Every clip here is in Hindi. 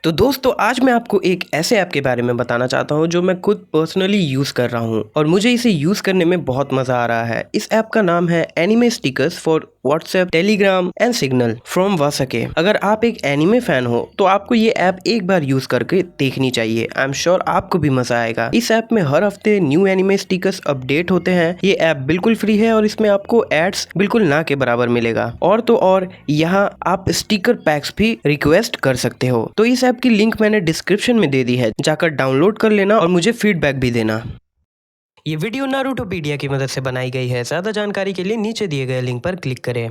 तो दोस्तों आज मैं आपको एक ऐसे ऐप के बारे में बताना चाहता हूं जो मैं खुद पर्सनली यूज़ कर रहा हूं और मुझे इसे यूज़ करने में बहुत मज़ा आ रहा है। इस ऐप का नाम है anime stickers for WhatsApp, Telegram and Signal from वासके। अगर आप एक एनिमे फैन हो तो आपको ये ऐप एक बार यूज़ करके देखनी चाहिए। आई एम श्योर आपको भी मज़ा आएगा। इस ऐप में हर हफ्ते न्यू एनिमे स्टिकर्स अपडेट होते हैं। ये ऐप बिल्कुल फ्री है और इसमें आपको एड्स बिल्कुल ना के बराबर मिलेगा। और तो और यहाँ आप स्टिकर पैक्स भी रिक्वेस्ट कर सकते हो। तो इस ऐप की लिंक मैंने डिस्क्रिप्शन में दे दी है, जाकर डाउनलोड कर लेना और मुझे फीडबैक भी देना। ये वीडियो नारुतोपीडिया की मदद से बनाई गई है। ज्यादा जानकारी के लिए नीचे दिए गए लिंक पर क्लिक करें।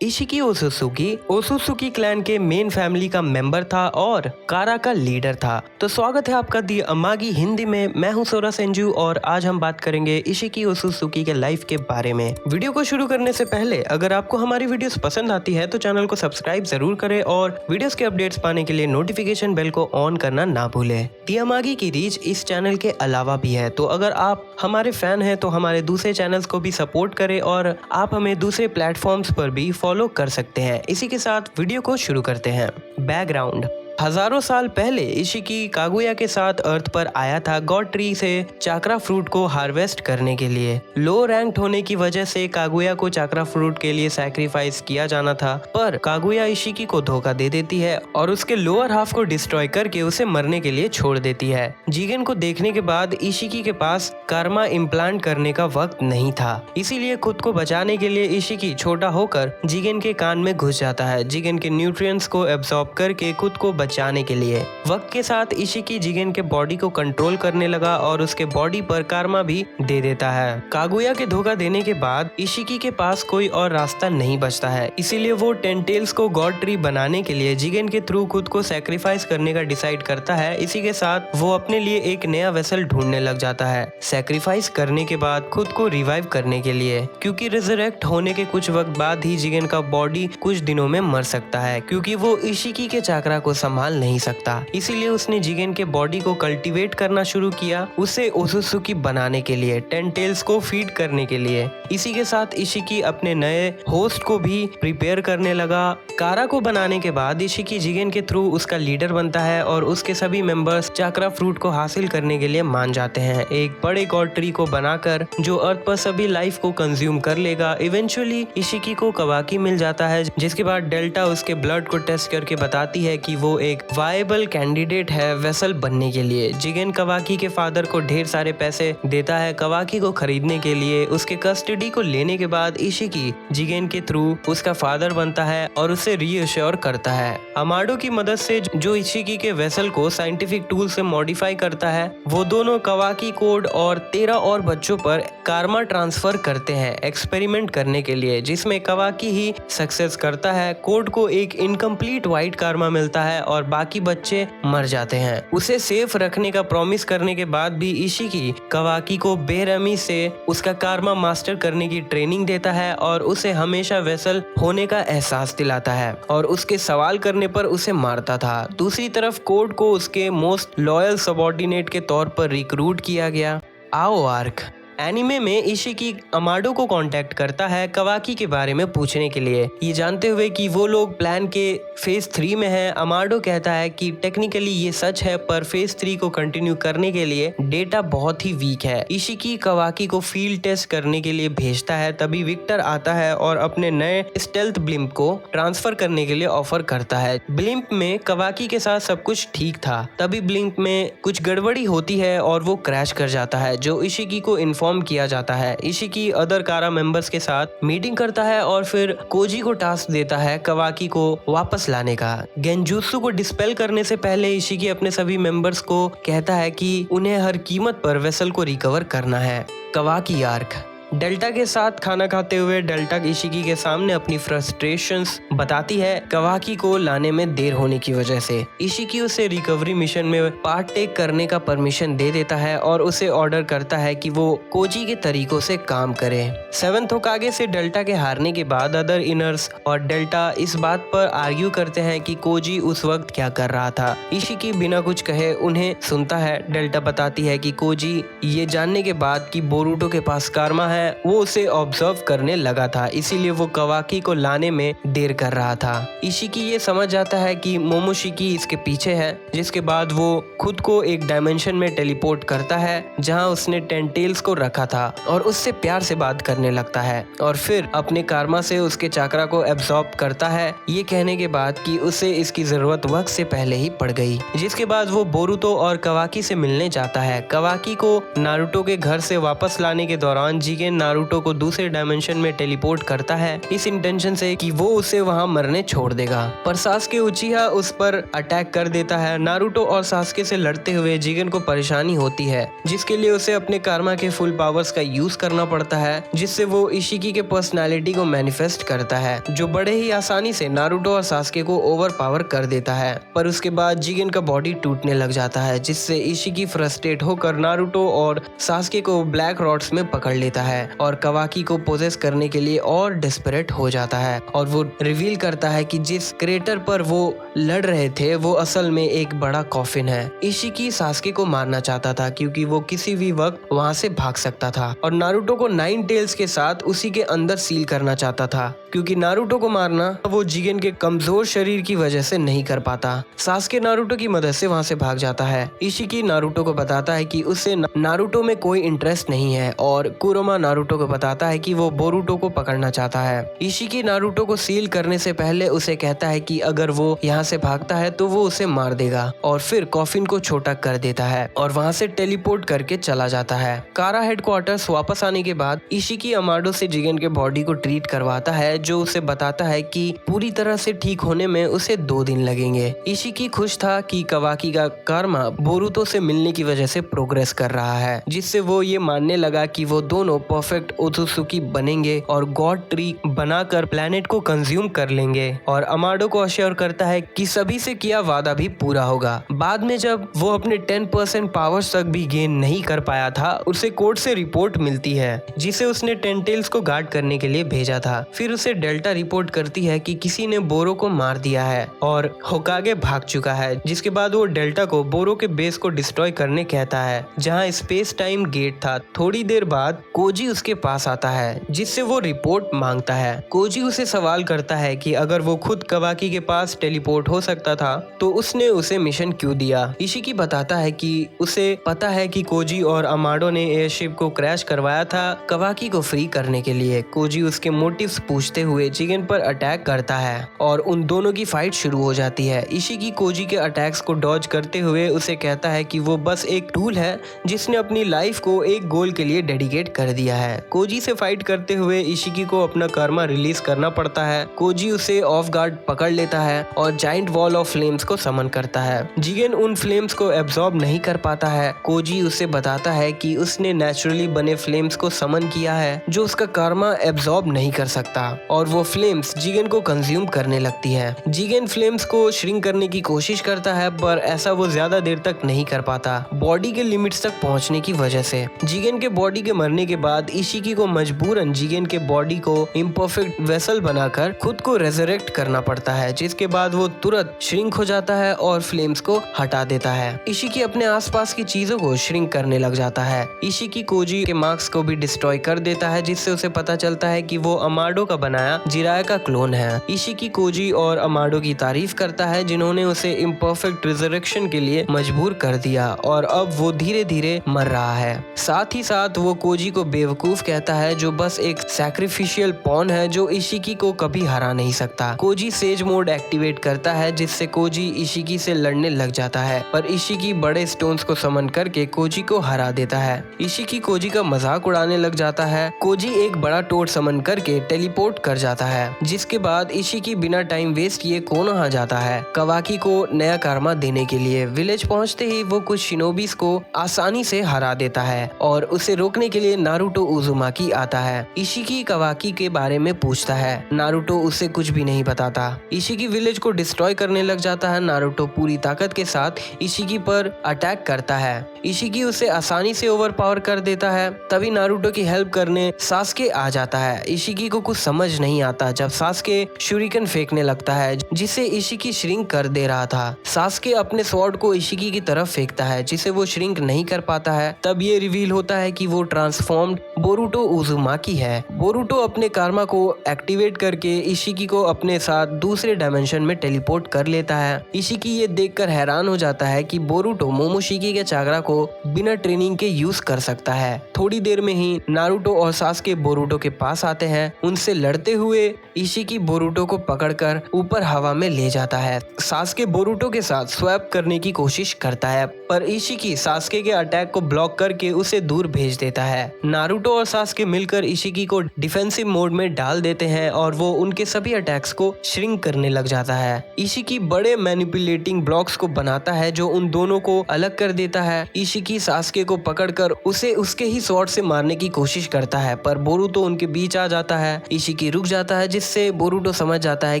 इशिकी ओसुसुकी क्लैन के मेन फैमिली का मेंबर था और कारा का लीडर था। तो स्वागत है आपका दी अमागी हिंदी में। मैं हूं सोरा सेंजू और आज हम बात करेंगे इशिकी ओसुसुकी के लाइफ के बारे में। वीडियो को शुरू करने से पहले अगर आपको हमारी वीडियोस पसंद आती है तो चैनल को सब्सक्राइब जरूर करें और वीडियोस के अपडेट्स पाने के लिए नोटिफिकेशन बेल को ऑन करना ना भूलें। दी अमागी की रीच इस चैनल के अलावा भी है, तो अगर आप हमारे फैन हैं तो हमारे दूसरे चैनल्स को भी सपोर्ट करें और आप हमें दूसरे प्लेटफॉर्म्स पर भी फॉलो कर सकते हैं। इसी के साथ वीडियो को शुरू करते हैं। बैकग्राउंड। हजारों साल पहले इशिकी कागुया के साथ अर्थ पर आया था गॉड ट्री से चाक्रा फ्रूट को हार्वेस्ट करने के लिए। लो रैंक्ड होने की वजह से कागुया को चाक्रा फ्रूट के लिए सैक्रिफाइस किया जाना था, पर कागुया इशिकी को धोखा दे देती है और उसके लोअर हाफ को डिस्ट्रॉय करके उसे मरने के लिए छोड़ देती है। जिगेन को देखने के बाद इशिकी के पास कर्मा इम्प्लांट करने का वक्त नहीं था, इसीलिए खुद को बचाने के लिए इशिकी छोटा होकर जिगेन के कान में घुस जाता है, जिगेन के न्यूट्रिएंट्स को एब्सॉर्ब करके खुद को बचाने के लिए। वक्त के साथ इशिकी जिगेन के बॉडी को कंट्रोल करने लगा और उसके बॉडी पर कर्मा भी दे देता है। कागुया के धोखा देने के बाद इशिकी के पास कोई और रास्ता नहीं बचता है, इसीलिए वो टेंटेल्स को गॉड ट्री बनाने के लिए जिगेन के थ्रू खुद को सैक्रिफाइस करने का डिसाइड करता है। इसी के साथ वो अपने लिए एक नया वेसल ढूंढने लग जाता है, सैक्रिफाइस करने के बाद खुद को रिवाइव करने के लिए, क्योंकि रिजरेक्ट होने के कुछ वक्त बाद ही जिगेन का बॉडी कुछ दिनों में मर सकता है, क्योंकि वो इशिकी के चाक्रा को संभाल नहीं सकता। इसीलिए उसने जिगेन के बॉडी को कल्टीवेट करना शुरू किया, उसे ओसुसुकी बनाने के लिए, टेंटेल्स को फीड करने के लिए। इसी के साथ इशिकी अपने नए होस्ट को भी प्रिपेयर करने लगा। कारा को बनाने के बाद इशिकी जिगेन के थ्रू उसका लीडर बनता है और उसके सभी मेंबर्स चाक्रा फ्रूट को हासिल करने के लिए मान जाते हैं, एक बड़े गॉड ट्री को बनाकर जो अर्थ पर सभी लाइफ को कंज्यूम कर लेगा। इवेंचुअली इशिकी को कवाकी मिल जाता है, जिसके बाद डेल्टा उसके ब्लड को टेस्ट करके बताती है कि वो एक वायबल कैंडिडेट है वेसल बनने के लिए। जिगेन कवाकी के फादर को ढेर सारे पैसे देता है कवाकी को खरीदने के लिए। उसके कस्टडी को लेने के बाद इशिकी जिगेन के थ्रू उसका फादर बनता है और उसे रीअश्योर करता है। अमाडो की मदद से जो इशिकी के वेसल को साइंटिफिक टूल से मॉडिफाई करता है, वो दोनों कवाकी कोड और 13 और बच्चों पर कार्मा ट्रांसफर करते हैं एक्सपेरिमेंट करने के लिए, जिसमें कवाकी ही सक्सेस करता है। कोड को एक इनकम्प्लीट व्हाइट कार्मा मिलता है और बाकी बच्चे मर जाते हैं। उसे सेफ रखने का प्रॉमिस करने के बाद भी इशिकी कवाकी को बेरहमी से उसका कार्मा मास्टर करने की ट्रेनिंग देता है और उसे हमेशा वेसल होने का एहसास दिलाता है और उसके सवाल करने पर उसे मारता था। दूसरी तरफ कोड को उसके मोस्ट लॉयल सबऑर्डिनेट के तौर पर रिक्रूट किया गया। आओ आर्क। एनिमे में इशिकी अमाडो को कांटेक्ट करता है कवाकी के बारे में पूछने के लिए, ये जानते हुए कि वो लोग प्लान के फेज 3 में हैं। अमाडो कहता है कि टेक्निकली ये सच है, पर फेज 3 को कंटिन्यू करने के लिए डेटा बहुत ही वीक है। इशिकी कवाकी को फील्ड टेस्ट करने के लिए भेजता है, तभी विक्टर आता है और अपने नए स्टेल्थ ब्लिम्प को ट्रांसफर करने के लिए ऑफर करता है। ब्लिम्प में कवाकी के साथ सब कुछ ठीक था, तभी ब्लिम्प में कुछ गड़बड़ी होती है और वो क्रैश कर जाता है, जो इशिकी को इन्फॉर्म किया जाता है। इशिकी अदर कारा मेंबर्स के साथ मीटिंग करता है और फिर कोजी को टास्क देता है कवाकी को वापस लाने का। गेंजुत्सु को डिस्पेल करने से पहले इशिकी अपने सभी मेंबर्स को कहता है कि उन्हें हर कीमत पर वेसल को रिकवर करना है। कवाकी आर्क। डेल्टा के साथ खाना खाते हुए डेल्टा इशिकी के सामने अपनी फ्रस्ट्रेशंस बताती है कवाकी को लाने में देर होने की वजह से। इशिकी उसे रिकवरी मिशन में पार्ट टेक करने का परमिशन दे देता है और उसे ऑर्डर करता है कि वो कोजी के तरीकों से काम करे। 7th होकागे से डेल्टा के हारने के बाद अदर इनर्स और डेल्टा इस बात पर आर्ग्यू करते हैं कि कोजी उस वक्त क्या कर रहा था। इशिकी बिना कुछ कहे उन्हें सुनता है। डेल्टा बताती है कि कोजी ये जानने के बाद कि बोरुटो के पास कार्मा है है वो उसे ऑब्जर्व करने लगा था, इसीलिए वो कवाकी को लाने में देर कर रहा था। इशिकी ये समझ जाता है कि मोमोशिकी इसके पीछे है, जिसके बाद वो खुद को एक डायमेंशन में टेलीपोर्ट करता है जहां उसने टेंटेल्स को रखा था और उससे प्यार से बात करने लगता है और फिर अपने कारमा से उसके चाकरा को एब्जॉर्ब करता है, ये कहने के बाद कि उसे इसकी जरूरत वक्त से पहले ही पड़ गई। जिसके बाद वो बोरुतो और कवाकी से मिलने जाता है। कवाकी को नारुतो के घर से वापस लाने के दौरान जिगेन नारुतो को दूसरे डायमेंशन में टेलीपोर्ट करता है, इस इंटेंशन से कि वो उसे वहां मरने छोड़ देगा। पर सास्के उचिहा उस पर अटैक कर देता है। नारुतो और सास्के से लड़ते हुए जिगेन को परेशानी होती है, जिसके लिए उसे अपने कारमा के फुल पावर्स का यूज करना पड़ता है, जिससे वो इशिकी के पर्सनालिटी को मैनिफेस्ट करता है, जो बड़े ही आसानी से नारुतो और सास्के को ओवर पावर कर देता है। पर उसके बाद जिगेन का बॉडी टूटने लग जाता है, जिससे इशिकी फ्रस्ट्रेट होकर नारुतो और सास्के को ब्लैक रॉड्स में पकड़ लेता है और कवाकी को पोजेस करने के लिए और डेस्परेट हो जाता है और वो रिवील करता है कि जिस क्रेटर पर वो लड़ रहे थे वो असल में एक बड़ा कॉफिन है। इशिकी सास्के को मारना चाहता था क्योंकि वो किसी भी वक्त वहां से भाग सकता था और नारुतो को 9 टेल्स के साथ उसी के अंदर सील करना चाहता था, क्योंकि नारुतो को मारना वो जिगेन के कमजोर शरीर की वजह से नहीं कर पाता। सास्के नारुतो की मदद से वहां से भाग जाता है। इशिकी नारुतो को बताता है कि उसे नारुतो में कोई इंटरेस्ट नहीं है और कुरोमा नारुतो को बताता है कि वो बोरुतो को पकड़ना चाहता है। इशिकी नारुतो को सील करने से पहले उसे कहता है कि अगर वो यहाँ से भागता है तो वो उसे मार देगा और फिर कॉफिन को छोटा कर देता है और वहाँ से टेलीपोर्ट करके चला जाता है। कारा हेडक्वार्टर्स वापस आने के बाद इशिकी अमाडो से जिगेन के बॉडी को ट्रीट करवाता है, जो उसे बताता है कि पूरी तरह से ठीक होने में उसे 2 दिन लगेंगे। इशिकी खुश था कि कवाकी का कारमा बोरुतो से मिलने की वजह से प्रोग्रेस कर रहा है, जिससे वो ये मानने लगा कि वो दोनों परफेक्ट ओत्सुकी बनेंगे और गॉड ट्री बनाकर प्लेनेट को कंज्यूम कर लेंगे। और अमाडो को अश्योर करता है कि सभी से किया वादा भी पूरा होगा। बाद में जब वो अपने 10% पावर्स तक भी गेन नहीं कर पाया था, उसे कोर्ट से रिपोर्ट मिलती है जिसे उसने टेंटेल्स को गार्ड करने के लिए भेजा था। फिर उसे डेल्टा रिपोर्ट करती है कि किसी ने बोरो को मार दिया है और होकागे भाग चुका है, जिसके बाद वो डेल्टा को बोरो के बेस को डिस्ट्रॉय करने कहता है जहां स्पेस टाइम गेट था। थोड़ी देर बाद कोजी उसके पास आता है जिससे वो रिपोर्ट मांगता है। कोजी उसे सवाल करता है कि अगर वो खुद कवाकी के पास टेलीपोर्ट हो सकता था तो उसने उसे मिशन क्यों दिया। इशिकी बताता है कि उसे पता है कि कोजी और अमाडो ने एयरशिप को क्रैश करवाया था कवाकी को फ्री करने के लिए। कोजी उसके मोटिव्स पूछते हुए जिगेन पर अटैक करता है और उन दोनों की फाइट शुरू हो जाती है। इशिकी कोजी के अटैक्स को डॉज करते हुए उसे कहता है कि वो बस एक टूल है जिसने अपनी लाइफ को एक गोल के लिए डेडिकेट कर दिया है। कोजी से फाइट करते हुए इशिकी को अपना कर्मा रिलीज करना पड़ता है। कोजी उसे ऑफ गार्ड पकड़ लेता है और जाइंट वॉल ऑफ फ्लेम्स को समन करता है। जिगेन उन फ्लेम्स को एब्जॉर्ब नहीं कर पाता है। कोजी उसे बताता है कि उसने नेचुरली बने फ्लेम्स को समन किया है जो उसका कर्मा एब्जॉर्ब नहीं कर सकता और वो फ्लेम्स जिगेन को कंज्यूम करने लगती है। जिगेन फ्लेम्स को श्रिंक करने की कोशिश करता है पर ऐसा वो ज्यादा देर तक नहीं कर पाता, बॉडी के लिमिट्स तक पहुंचने की वजह से। जिगेन के बॉडी के मरने के बाद इशिकी को मजबूरन जिगेन के बॉडी को इम्परफेक्ट वेसल बनाकर खुद को रेजरेक्ट करना पड़ता है, जिसके बाद वो तुरंत श्रिंक हो जाता है और फ्लेम्स को हटा देता है। इशिकी अपने आसपास की चीजों को श्रिंक करने लग जाता है। इशिकी कोजी के मार्क्स को भी डिस्ट्रॉय कर देता है, जिससे उसे पता चलता है कि वो अमाडो का बनाया जिराया का क्लोन है। इशिकी कोजी और अमाडो की तारीफ करता है जिन्होंने उसे इम्परफेक्ट रिजरेक्शन के लिए मजबूर कर दिया और अब वो धीरे धीरे मर रहा है। साथ ही साथ वो कोजी को बेवकूफ कहता है जो बस एक सैक्रिफिशियल पॉन है जो इशिकी को कभी हरा नहीं सकता। कोजी सेज मोड एक्टिवेट करता है जिससे कोजी इशिकी से लड़ने लग जाता है, पर इशिकी बड़े स्टोन्स को समन करके कोजी को हरा देता है। इशिकी कोजी का मजाक उड़ाने लग जाता है। कोजी एक बड़ा टोड समन करके टेलीपोर्ट कर जाता है, जिसके बाद इशिकी बिना टाइम वेस्ट किए कोनोहा जाता है कवाकी को नया कर्मा देने के लिए। विलेज पहुंचते ही वो कुछ शिनोबीज को आसानी से हरा देता है और उसे रोकने के लिए नारुतो उजुमाकी आता है। इशिकी कवाकी के बारे में पूछता है, नारुतो उसे कुछ भी नहीं बताता। इशिकी विलेज को डिस्ट्रॉय करने लग जाता है। नारुतो पूरी ताकत के साथ इशिकी पर अटैक करता है। इशिकी उसे आसानी से ओवरपावर कर देता है। तभी नारुतो की हेल्प करने सास्के आ जाता है। इशिकी को कुछ समझ नहीं आता जब सास्के शूरिकन फेंकने लगता है जिसे इशिकी श्रिंक कर दे रहा था। सास्के अपने स्वॉर्ड को इशिकी की तरफ फेंकता है जिसे वो श्रिंक नहीं कर पाता है। तब ये रिवील होता है कि वो ट्रांसफॉर्म्ड बोरुटो उजुमाकी है। बोरुटो अपने कारमा को एक्टिवेट करके इशिकी को अपने साथ दूसरे डायमेंशन में टेलीपोर्ट कर लेता है। इशिकी ये देखकर हैरान हो जाता है कि बोरुटो मोमोशिकी के चाकरा को बिना ट्रेनिंग के यूज कर सकता है। थोड़ी देर में ही नारुतो और सास्के बोरुटो के पास आते हैं। उनसे लड़ते हुए इशिकी बोरुटो को पकड़कर ऊपर हवा में ले जाता है। सास्के बोरुटो के साथ स्वैप करने की कोशिश करता है पर इशिकी सास्के के अटैक को ब्लॉक करके उसे दूर भेज देता है। नारुतो और सास्के मिलकर इशिकी को डिफेंसिव मोड में डाल देते हैं और वो उनके सभी अटैक्स को श्रिंक करने लग जाता है। इशिकी बड़े मैनिपुलेटिंग ब्लॉक्स को बनाता है जो उन दोनों को अलग कर देता है। इशिकी सास्के को पकड़कर उसे उसके ही स्वॉर्ड से मारने की कोशिश करता है पर बोरुटो उनके बीच आ जाता है। इशिकी रुक जाता है जिससे बोरुटो समझ जाता है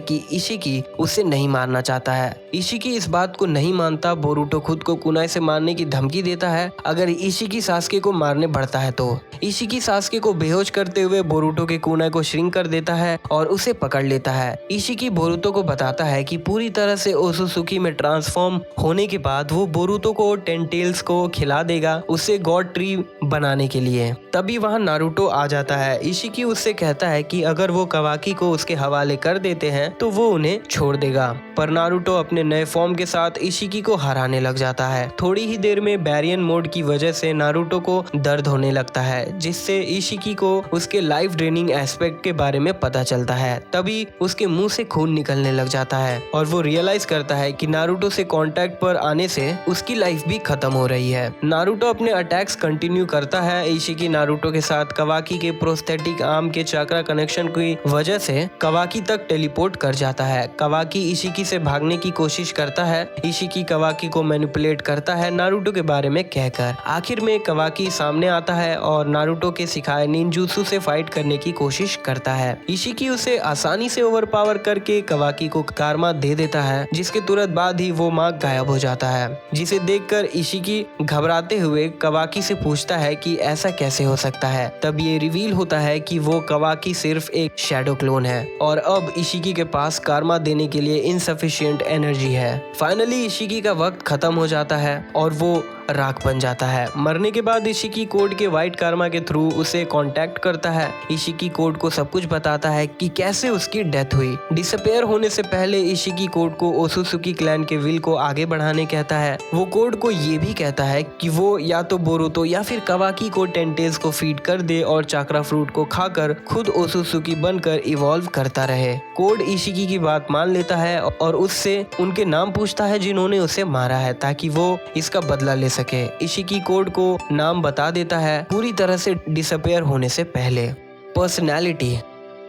कि इशिकी उसे नहीं मारना चाहता है। इशिकी इस बात को नहीं मानता। बोरुटो खुद को कुनाई से मारने की धमकी देता है अगर इशिकी सास्के को मारने बढ़ता है तो। इशिकी सास्के को बेहोश करते हुए बोरुटो के कुनाई को श्रिंक कर देता है और उसे पकड़ लेता है। इशिकी बोरुटो को बताता है कि पूरी तरह से ओसुसुकी में ट्रांसफॉर्म होने के बाद वो बोरुटो को टेंटेल्स को खिला देगा उसे गॉड ट्री बनाने के लिए। तभी वहाँ नारुतो आ जाता है। इशिकी उससे कहता है कि अगर वो कवाकी को उसके हवाले कर देते हैं तो वो उन्हें छोड़ देगा पर नारुतो अपने नए फॉर्म के साथ इशिकी को हराने लग जाता है। थोड़ी ही देर में बैरियन मोड की वजह से नारुतो को दर्द होने लगता है जिससे इशिकी को उसके लाइफ ड्रेनिंग एस्पेक्ट के बारे में पता चलता है। तभी उसके मुंह से खून निकलने लग जाता है और वो रियलाइज करता है कि नारुतो से कांटेक्ट पर आने से उसकी लाइफ भी खत्म हो रही है। नारुतो अपने अटैक्स कंटिन्यू करता है। इशिकी नारुतो के साथ कवाकी के प्रोस्थेटिक आर्म के चक्रा कनेक्शन की वजह से कवाकी तक टेलीपोर्ट कर जाता है। कवाकी इशिकी से भागने की कोशिश करता है। इशिकी कवाकी को मैनिपुलेट करता है नारुतो के बारे में कहकर। आखिर में कवाकी सामने आता है और नारुतो के सिखाए निंजुत्सु से फाइट करने की कोशिश करता है। इशिकी उसे आसानी से ओवरपावर करके कवाकी को कारमा दे देता है जिसके तुरंत बाद ही वो मार्क गायब हो जाता है जिसे देखकर इशिकी घबराते हुए कवाकी से पूछता है कि ऐसा कैसे हो सकता है। तब ये रिवील होता है कि वो कवाकी सिर्फ एक शैडो क्लोन है और अब इशिकी के पास कारमा देने के लिए इनसफिशिएंट एनर्जी है। फाइनली इशिकी का वक्त खत्म हो जाता है और वो राख बन जाता है। मरने के बाद इशिकी कोड के व्हाइट कारमा के थ्रू उसे कांटेक्ट करता है। इशिकी कोड को सब कुछ बताता है कि कैसे उसकी डेथ हुई। डिसअपेयर होने से पहले इशिकी कोड को ओसुसुकी क्लैन के विल को आगे बढ़ाने कहता है। वो कोड को ये भी कहता है कि वो या तो बोरुतो या फिर कवाकी को टेंटेल्स को फीड कर दे और चाक्रा फ्रूट को खाकर खुद ओसुसुकी बनकर इवॉल्व करता रहे। कोड इशिकी की बात मान लेता है और उससे उनके नाम पूछता है जिन्होंने उसे मारा है ताकि वो इसका बदला ले सके। इशिकी कोड को नाम बता देता है पूरी तरह से डिसअपेयर होने से पहले। पर्सनैलिटी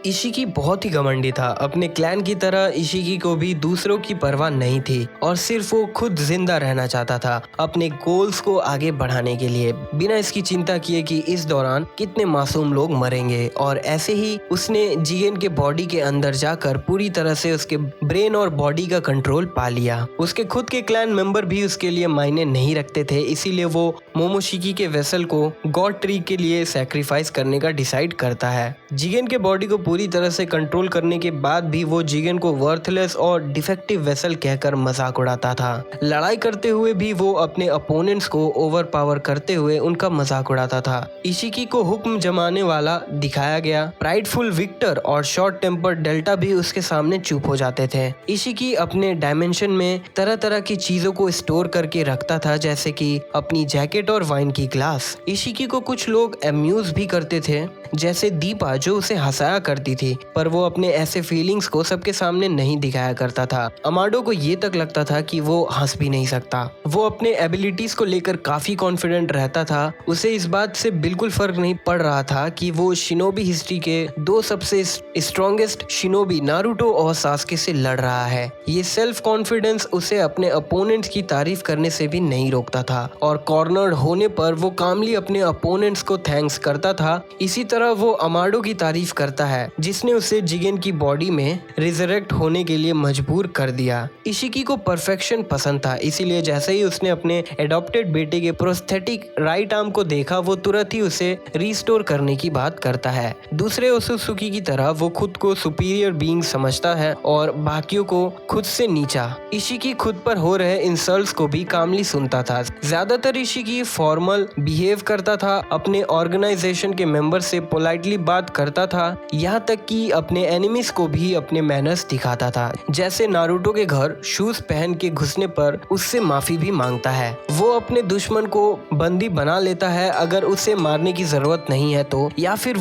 इशिकी बहुत ही घमंडी था। अपने क्लैन की तरह इशिकी को भी दूसरों की परवाह नहीं थी और सिर्फ वो खुद जिंदा रहना चाहता था अपने गोल्स को आगे बढ़ाने के लिए बिना इसकी चिंता किए कि इस दौरान कितने मासूम लोग मरेंगे। और ऐसे ही उसने जिगेन के बॉडी के अंदर जाकर पूरी तरह से उसके ब्रेन और बॉडी का कंट्रोल पा लिया। उसके खुद के क्लैन मेंबर भी उसके लिए मायने नहीं रखते थे, इसीलिए वो मोमोशिकी के वेसल को गॉड ट्री के लिए सैक्रिफाइस करने का डिसाइड करता है। जिगेन के बॉडी को पूरी तरह से कंट्रोल करने के बाद भी वो जिगेन को वर्थलेस और डिफेक्टिव वेसल कहकर मजाक उड़ाता था। लड़ाई करते हुए भी वो अपने अपोनेंट्स को ओवर पावर करते हुए उनका मजाक उड़ाता था। इशिकी को हुक्म जमाने वाला दिखाया गया। प्राइडफुल विक्टर और शॉर्ट टेम्पर डेल्टा भी उसके सामने चुप हो जाते थे। इशिकी अपने डायमेंशन में तरह तरह की चीजों को स्टोर करके रखता था जैसे कि अपनी जैकेट और वाइन की ग्लास। इशिकी को कुछ लोग अम्यूज भी करते थे जैसे दीपा जो उसे हंसाया करती थी, पर वो अपने ऐसे फीलिंग्स को सबके सामने नहीं दिखाया करता था। अमाडो को ये तक लगता था कि वो हंस भी नहीं सकता। वो अपने एबिलिटीज को लेकर काफी कॉन्फिडेंट रहता था। उसे इस बात से बिल्कुल फर्क नहीं पड़ रहा था कि वो शिनोबी हिस्ट्री के दो सबसे स्ट्रॉन्गेस्ट शिनोबी नारुतो और सास्के से लड़ रहा है। ये सेल्फ कॉन्फिडेंस उसे अपने अपोनेंट्स की तारीफ करने से भी नहीं रोकता था और कॉर्नर्ड होने पर वो कामली अपने अपोनेंट्स को थैंक्स करता था। इसी तरह वो अमाडो की की तारीफ करता है जिसने उसे जिगेन की बॉडी में रिजरेक्ट होने के लिए मजबूर कर दिया। इशिकी को परफेक्शन पसंद था, इसीलिए जैसे ही उसने अपने एडॉप्टेड बेटे के प्रोस्थेटिक राइट आर्म को देखा वो तुरंत ही उसे रिस्टोर करने की बात करता है। दूसरे ओसुत्सुकी की तरह वो खुद को सुपीरियर बीइंग समझता है और बाकियों को खुद से नीचा। इशिकी खुद पर हो रहे इंसल्ट्स को भी कामली सुनता था। ज्यादातर इशिकी फॉर्मल बिहेव करता था, अपने ऑर्गेनाइजेशन के मेंबर से पोलाइटली बात करता था, यहाँ तक कि अपने एनिमीज को भी अपने मैनर्स दिखाता था। जैसे नारुतो के घर शूज पहन के घुसने पर उससे माफी भी मांगता है। वो अपने दुश्मन को बंदी बना लेता है अगर उसे मारने की जरूरत नहीं है तो, या फिर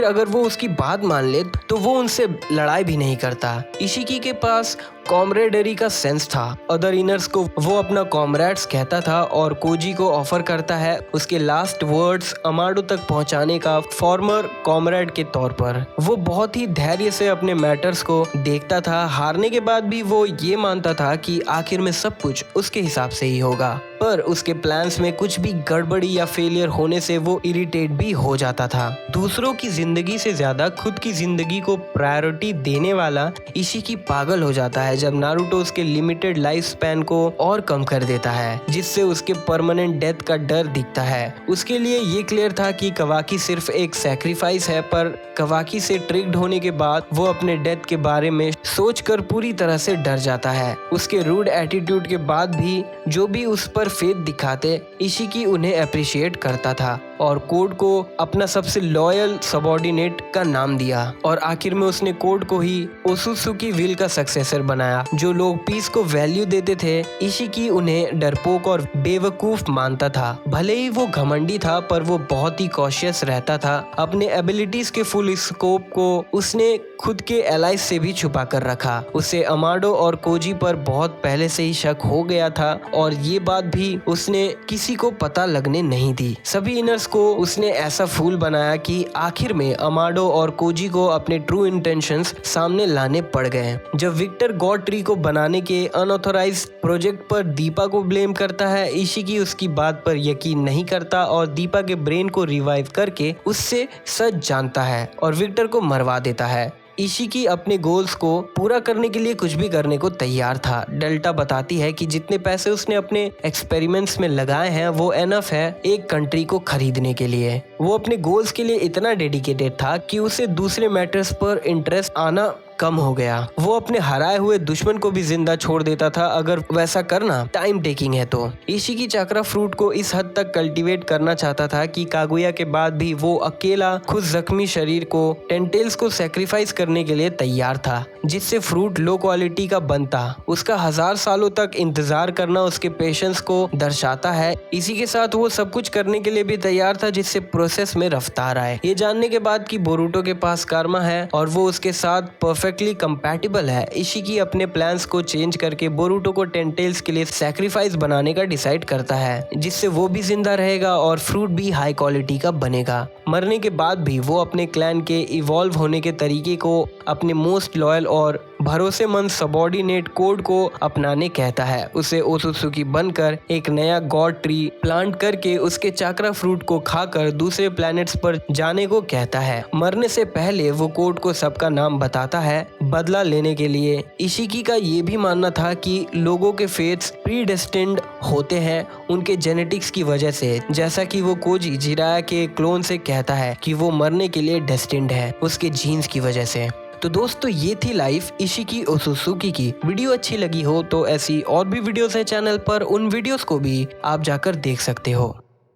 अगर वो उसकी बात मान ले तो वो उनसे लड़ाई भी नहीं करता। इशिकी के पास कॉमरेडरी का सेंस था। अदर इनर्स को वो अपना कॉमरेड्स कहता था और कोजी को ऑफर करता है उसके लास्ट वर्ड्स अमाडो तक पहुंचाने का फॉर्मर कॉमरेड के तौर पर। वो बहुत ही धैर्य से अपने मैटर्स को देखता था। हारने के बाद भी वो ये मानता था कि आखिर में सब कुछ उसके हिसाब से ही होगा, पर उसके प्लान्स में कुछ भी गड़बड़ी या फेलियर होने से वो इरिटेट भी हो जाता था। दूसरों की जिंदगी से ज्यादा खुद की जिंदगी को प्रायोरिटी देने वाला इशिकी पागल हो जाता है जब नारुतो उसके लिमिटेड लाइफ स्पैन को और कम कर देता है, जिससे उसके परमानेंट डेथ का डर दिखता है। उसके लिए ये क्लियर था कि कवाकी सिर्फ एक सैक्रिफाइस है, पर कवाकी से ट्रिक्ड होने के बाद वो अपने डेथ के बारे में सोचकर पूरी तरह से डर जाता है। उसके रूड एटीट्यूड के बाद भी जो भी उस पर फेथ दिखाते इशिकी उन्हें अप्रिशिएट करता था और कोड को अपना सबसे लॉयल सबऑर्डिनेट का नाम दिया और आखिर में उसने कोड को ही ओसुत्सुकी विल का सक्सेसर बनाया। जो लोग पीस को वैल्यू देते थे इशिकी उन्हें डरपोक और बेवकूफ मानता था। भले ही वो घमंडी था पर वो बहुत ही कॉशियस रहता था। अपने एबिलिटीज के फुल स्कोप को उसने खुद के एलाइज से भी छुपा कर रखा। उसे अमाडो और कोजी पर बहुत पहले से ही शक हो गया था और ये बात भी उसने किसी को पता लगने नहीं दी। सभी इनर्स को उसने ऐसा फूल बनाया कि आखिर में अमाडो और कोजी को अपने ट्रू इंटेंशंस सामने लाने पड़ गए। जब विक्टर गॉड ट्री को बनाने के अनऑथोराइज्ड प्रोजेक्ट पर दीपा को ब्लेम करता है, इशिकी उसकी बात पर यकीन नहीं करता और दीपा के ब्रेन को रिवाइव करके उससे सच जानता है और विक्टर को मरवा देता है। इशिकी अपने गोल्स को पूरा करने के लिए कुछ भी करने को तैयार था। डेल्टा बताती है कि जितने पैसे उसने अपने एक्सपेरिमेंट्स में लगाए हैं वो एनफ है एक कंट्री को खरीदने के लिए। वो अपने गोल्स के लिए इतना डेडिकेटेड था कि उसे दूसरे मैटर्स पर इंटरेस्ट आना कम हो गया। वो अपने हराए हुए दुश्मन को भी जिंदा छोड़ देता था अगर वैसा करना टाइम टेकिंग है तो। इशिकी चक्रा फ्रूट को इस हद तक कल्टीवेट करना चाहता था कि कागुया के बाद भी वो अकेला खुद जख्मी शरीर को टेंटेल्स को सैक्रिफाइस करने के लिए तैयार था, जिससे फ्रूट लो क्वालिटी का बनता। उसका 1000 सालों तक इंतजार करना उसके पेशेंस को दर्शाता है। इसी के साथ वो सब कुछ करने के लिए भी तैयार था जिससे प्रोसेस में रफ्तार आए। ये जानने के बाद कि बोरुटो के पास कर्मा है और वो उसके साथ परफेक्टली कंपैटिबल है, इशिकी अपने प्लान्स को चेंज करके बोरुटो को टेंटेल्स के लिए सैक्रिफाइस बनाने का डिसाइड करता है, जिससे वो भी जिंदा रहेगा और फ्रूट भी हाई क्वालिटी का बनेगा। मरने के बाद भी वो अपने क्लैन के इवॉल्व होने के तरीके को अपने मोस्ट लॉयल और भरोसेमंद सबऑर्डिनेट कोड को अपनाने कहता है। उसे ओसुत्सुकी बनकर एक नया गॉड ट्री प्लांट करके उसके चाक्रा फ्रूट को खाकर दूसरे प्लैनेट्स पर जाने को कहता है। मरने से पहले वो कोड को सबका नाम बताता है बदला लेने के लिए। इशिकी का ये भी मानना था कि लोगों के फेट्स प्रीडेस्टिन्ड होते हैं उनके जेनेटिक्स की वजह से, जैसा कि वो कोजी जिराया के क्लोन से कहता है कि वो मरने के लिए डेस्टिन्ड है उसके जीन्स की वजह से। तो दोस्तों ये थी लाइफ इशिकी ओसुत्सुकी की। वीडियो अच्छी लगी हो तो ऐसी और भी वीडियोस है चैनल पर, उन वीडियोस को भी आप जाकर देख सकते हो।